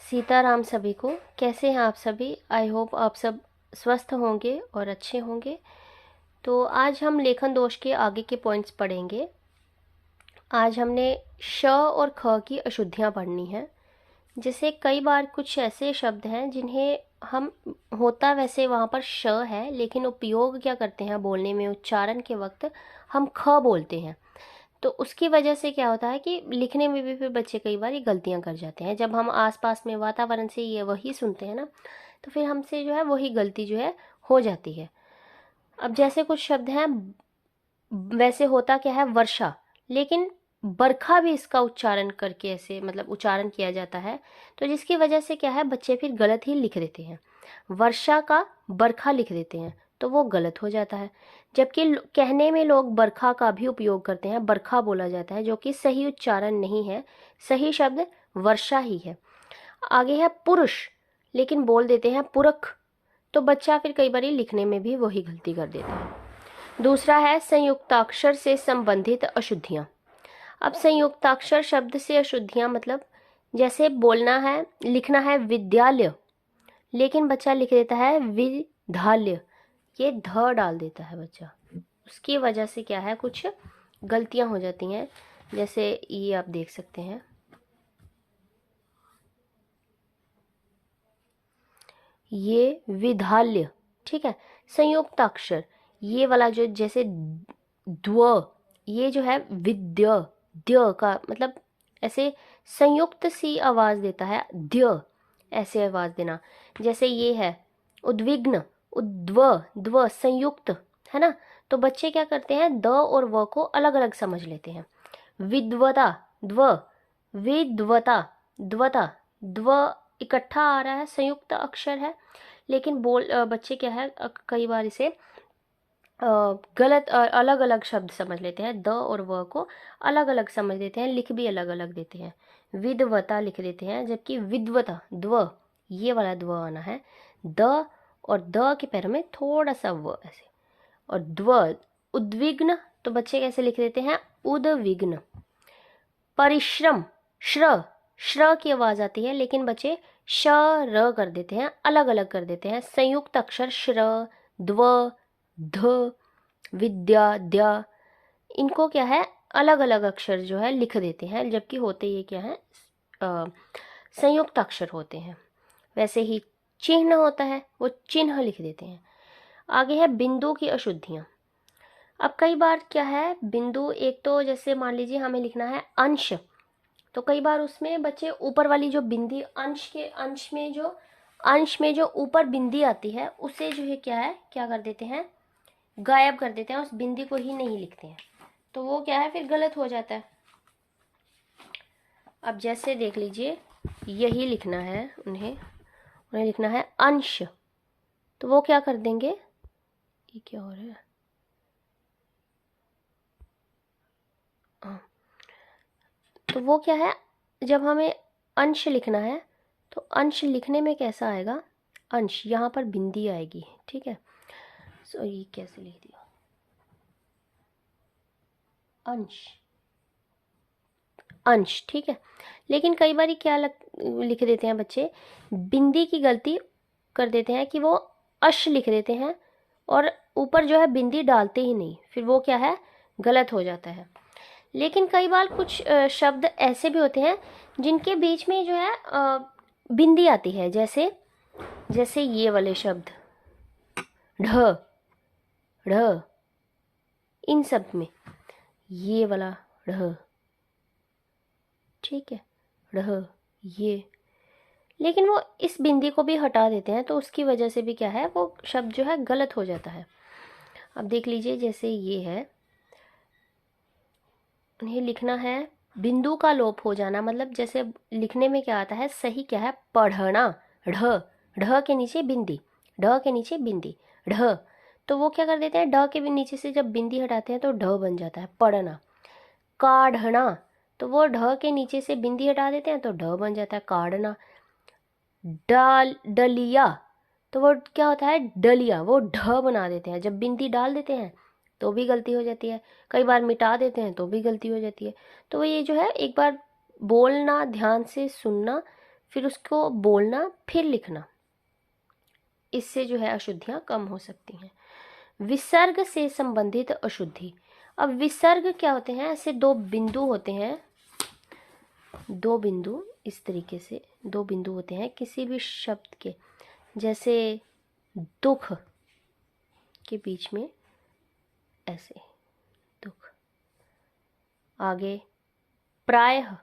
सीताराम सभी को। कैसे हैं आप सभी? आई होप आप सब स्वस्थ होंगे और अच्छे होंगे। तो आज हम लेखन दोष के आगे के पॉइंट्स पढ़ेंगे। आज हमने श और ख की अशुद्धियाँ पढ़नी हैं। जैसे कई बार कुछ ऐसे शब्द हैं जिन्हें हम, होता वैसे वहाँ पर श है, लेकिन उपयोग क्या करते हैं बोलने में, उच्चारण के वक्त हम ख बोलते हैं। तो उसकी वजह से क्या होता है कि लिखने में भी फिर बच्चे कई बार ये गलतियां कर जाते हैं। जब हम आसपास में वातावरण से ये वही सुनते हैं ना, तो फिर हमसे जो है वही गलती जो है हो जाती है। अब जैसे कुछ शब्द हैं, वैसे होता क्या है वर्षा, लेकिन बरखा भी इसका उच्चारण करके ऐसे मतलब उच्चारण किया जाता है। तो जिसकी वजह से क्या है बच्चे फिर गलत ही लिख देते हैं। वर्षा का बरखा लिख देते हैं तो वो गलत हो जाता है। जबकि कहने में लोग बरखा का भी उपयोग करते हैं, बरखा बोला जाता है, जो कि सही उच्चारण नहीं है। सही शब्द वर्षा ही है। आगे है पुरुष, लेकिन बोल देते हैं पुरख। तो बच्चा फिर कई बार लिखने में भी वही गलती कर देता है। दूसरा है संयुक्ताक्षर से संबंधित अशुद्धियाँ। अब संयुक्ताक्षर शब्द से अशुद्धियाँ मतलब जैसे बोलना है, लिखना है विद्यालय, लेकिन बच्चा लिख देता है विद्यालय, ये ध डाल देता है बच्चा। उसकी वजह से क्या है कुछ गलतियां हो जाती हैं। जैसे ये आप देख सकते हैं, ये विद्यालय, ठीक है। संयुक्त अक्षर ये वाला जो जैसे द्व, ये जो है विद्य, द्य का मतलब ऐसे संयुक्त सी आवाज देता है, द्य ऐसे आवाज देना। जैसे ये है उद्विग्न, उद्व द्व संयुक्त है ना। तो बच्चे क्या करते हैं द और व को अलग अलग समझ लेते हैं। विद्वता द्व, विद्वता द्वता, द्व इकट्ठा आ रहा है, संयुक्त अक्षर है, लेकिन बच्चे क्या है कई बार इसे गलत अलग अलग शब्द समझ लेते हैं। द और व को अलग अलग समझ लेते हैं, लिख भी अलग अलग देते हैं। विद्वता लिख देते हैं, जबकि विद्वता द्व, ये वाला द्व आना है। द और द के पैर में थोड़ा सा व ऐसे। और द्व उद्विग्न, तो बच्चे कैसे लिख देते हैं उद्विग्न। परिश्रम, श्र, श्र की आवाज आती है, लेकिन बच्चे श र कर देते हैं, अलग अलग कर देते हैं। संयुक्त अक्षर श्र, द्व, ध, विद्या, द्या, इनको क्या है अलग अलग अक्षर जो है लिख देते हैं, जबकि होते ये क्या है संयुक्त अक्षर होते हैं। वैसे ही चिन्ह होता है, वो चिन्ह लिख देते हैं। आगे है बिंदु की अशुद्धियाँ। अब कई बार क्या है बिंदु, एक तो जैसे मान लीजिए हमें लिखना है अंश, तो कई बार उसमें बच्चे ऊपर वाली जो बिंदी, अंश में जो ऊपर बिंदी आती है उसे जो है क्या कर देते हैं गायब कर देते हैं, उस बिंदी को ही नहीं लिखते हैं। तो वो क्या है फिर गलत हो जाता है। अब जैसे देख लीजिए, यही लिखना है उन्हें लिखना है अंश, तो वो क्या कर देंगे, ये क्या हो रहा है, तो वो क्या है जब हमें अंश लिखना है तो अंश लिखने में कैसा आएगा, अंश यहाँ पर बिंदी आएगी, ठीक है। सो ये कैसे लिख दिया अंश, अंश, ठीक है। लेकिन कई बार क्या लिख देते हैं बच्चे, बिंदी की गलती कर देते हैं कि वो अश लिख देते हैं और ऊपर जो है बिंदी डालते ही नहीं, फिर वो क्या है गलत हो जाता है। लेकिन कई बार कुछ शब्द ऐसे भी होते हैं जिनके बीच में जो है बिंदी आती है, जैसे ये वाले शब्द ढ, ढ, इन सब में ये वाला ढ, ठीक है, ढ ये, लेकिन वो इस बिंदी को भी हटा देते हैं, तो उसकी वजह से भी क्या है वो शब्द जो है गलत हो जाता है। अब देख लीजिए, जैसे ये है, उन्हें लिखना है बिंदु का लोप हो जाना, मतलब जैसे लिखने में क्या आता है, सही क्या है पढ़ना, ढ, ढ के नीचे बिंदी, ढ के नीचे बिंदी, ढ, तो वो क्या कर देते हैं ढ के भी नीचे से जब बिंदी हटाते हैं तो ढ बन जाता है पढ़ना। काढ़ना, तो वो ढ के नीचे से बिंदी हटा देते हैं तो ढ बन जाता है काढ़ना। डलिया, तो वो क्या होता है डलिया, वो ढ बना देते हैं, जब बिंदी डाल देते हैं तो भी गलती हो जाती है, कई बार मिटा देते हैं तो भी गलती हो जाती है। तो ये जो है एक बार बोलना, ध्यान से सुनना, फिर उसको बोलना, फिर लिखना। इससे जो है अशुद्धियाँ कम हो सकती हैं। विसर्ग से संबंधित अशुद्धि। अब विसर्ग क्या होते हैं, ऐसे दो बिंदु होते हैं, दो बिंदु इस तरीके से दो बिंदु होते हैं किसी भी शब्द के, जैसे दुख के बीच में ऐसे दुख, आगे प्रायः,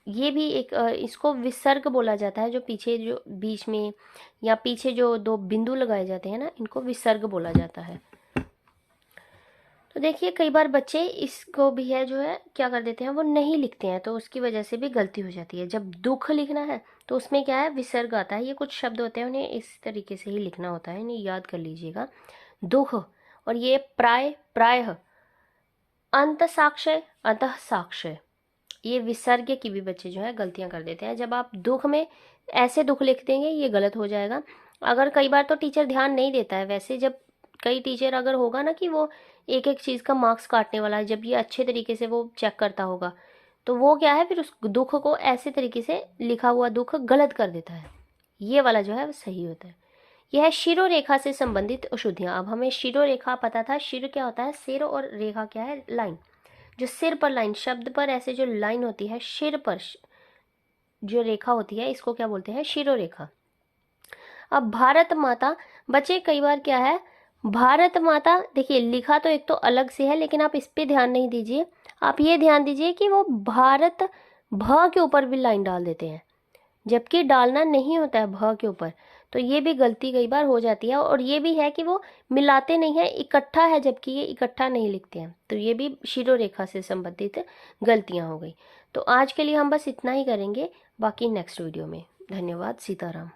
ये भी एक इसको विसर्ग बोला जाता है। जो पीछे जो बीच में या पीछे जो दो बिंदु लगाए जाते हैं ना, इनको विसर्ग बोला जाता है। तो देखिए कई बार बच्चे इसको भी है जो है क्या कर देते हैं, वो नहीं लिखते हैं, तो उसकी वजह से भी गलती हो जाती है। जब दुख लिखना है तो उसमें क्या है, विसर्ग आता है। ये कुछ शब्द होते हैं, उन्हें इस तरीके से ही लिखना होता है, इन्हें याद कर लीजिएगा। दुख, और ये प्रायः, अंत साक्षय, अंतः साक्षय, ये विसर्ग की भी बच्चे जो है गलतियां कर देते हैं। जब आप दुख में ऐसे दुख लिख देंगे, ये गलत हो जाएगा। अगर कई बार तो टीचर ध्यान नहीं देता है, वैसे जब कई टीचर अगर होगा ना कि वो एक एक चीज़ का मार्क्स काटने वाला है, जब ये अच्छे तरीके से वो चेक करता होगा, तो वो क्या है, फिर उस दुख को ऐसे तरीके से लिखा हुआ दुख गलत कर देता है। ये वाला जो है वो सही होता है। यह है शिरोरेखा से संबंधित अशुद्धियाँ। अब हमें शिरोरेखा पता था, शिर क्या होता है, सिर, और रेखा क्या है, लाइन। जो सिर पर लाइन, शब्द पर ऐसे जो लाइन होती है, सिर पर जो रेखा होती है, इसको क्या बोलते हैं, शिरोरेखा। अब भारत माता, बच्चे कई बार क्या है, भारत माता, देखिए लिखा तो एक तो अलग से है, लेकिन आप इस पे ध्यान नहीं दीजिए। आप ये ध्यान दीजिए कि वो भारत भ के ऊपर भी लाइन डाल देते हैं, जबकि डालना नहीं होता है भ के ऊपर। तो ये भी गलती कई बार हो जाती है। और ये भी है कि वो मिलाते नहीं है, इकट्ठा है, जबकि ये इकट्ठा नहीं लिखते हैं। तो ये भी शिरोरेखा से संबंधित गलतियां हो गई। तो आज के लिए हम बस इतना ही करेंगे, बाकी नेक्स्ट वीडियो में। धन्यवाद। सीताराम।